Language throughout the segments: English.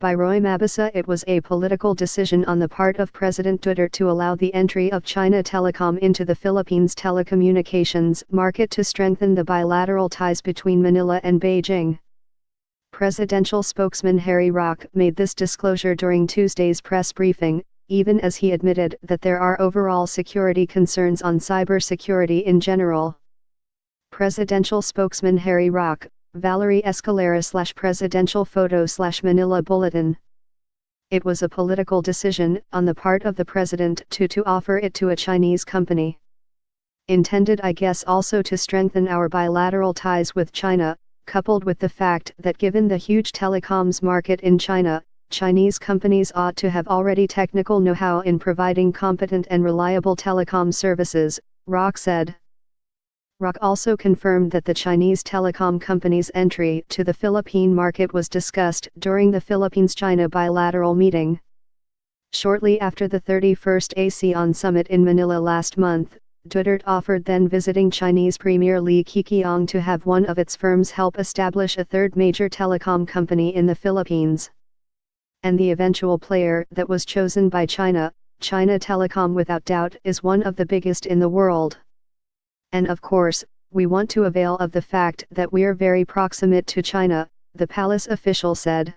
By Roy Mabasa, it was a political decision on the part of President Duterte to allow the entry of China Telecom into the Philippines telecommunications market to strengthen the bilateral ties between Manila and Beijing. Presidential spokesman Harry Roque made this disclosure during Tuesday's press briefing, even as he admitted that there are overall security concerns on cybersecurity in general. Presidential spokesman Harry Roque, Valerie Escalera Presidential Photo Manila Bulletin. It was a political decision on the part of the president to offer it to a Chinese company. Intended, I guess, also to strengthen our bilateral ties with China, coupled with the fact that given the huge telecoms market in China, Chinese companies ought to have already technical know-how in providing competent and reliable telecom services, Roque said. Roque also confirmed that the Chinese telecom company's entry to the Philippine market was discussed during the Philippines-China bilateral meeting. Shortly after the 31st ASEAN summit in Manila last month, Duterte offered then-visiting Chinese Premier Li Keqiang to have one of its firms help establish a third major telecom company in the Philippines. And the eventual player that was chosen by China, China Telecom, without doubt is one of the biggest in the world. And of course, we want to avail of the fact that we're very proximate to China, the palace official said.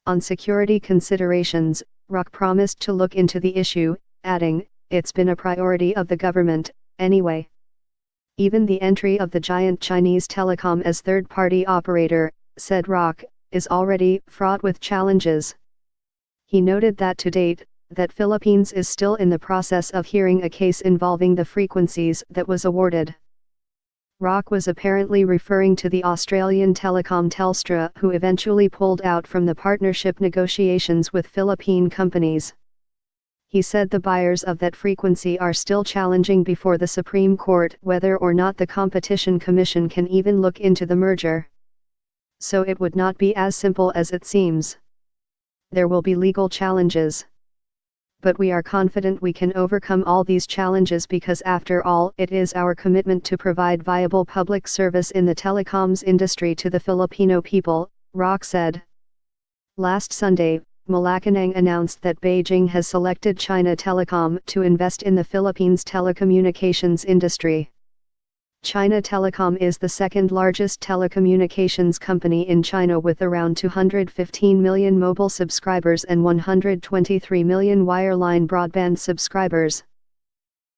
On security considerations, Roque promised to look into the issue, adding, "It's been a priority of the government, anyway." Even the entry of the giant Chinese telecom as third-party operator, said Roque, is already fraught with challenges. He noted that to date, that Philippines is still in the process of hearing a case involving the frequencies that was awarded. Roque was apparently referring to the Australian telecom Telstra, who eventually pulled out from the partnership negotiations with Philippine companies. He said the buyers of that frequency are still challenging before the Supreme Court whether or not the Competition Commission can even look into the merger. So it would not be as simple as it seems. There will be legal challenges. But we are confident we can overcome all these challenges because after all it is our commitment to provide viable public service in the telecoms industry to the Filipino people, Roque said. Last Sunday, Malacanang announced that Beijing has selected China Telecom to invest in the Philippines telecommunications industry. China Telecom is the second largest telecommunications company in China with around 215 million mobile subscribers and 123 million wireline broadband subscribers.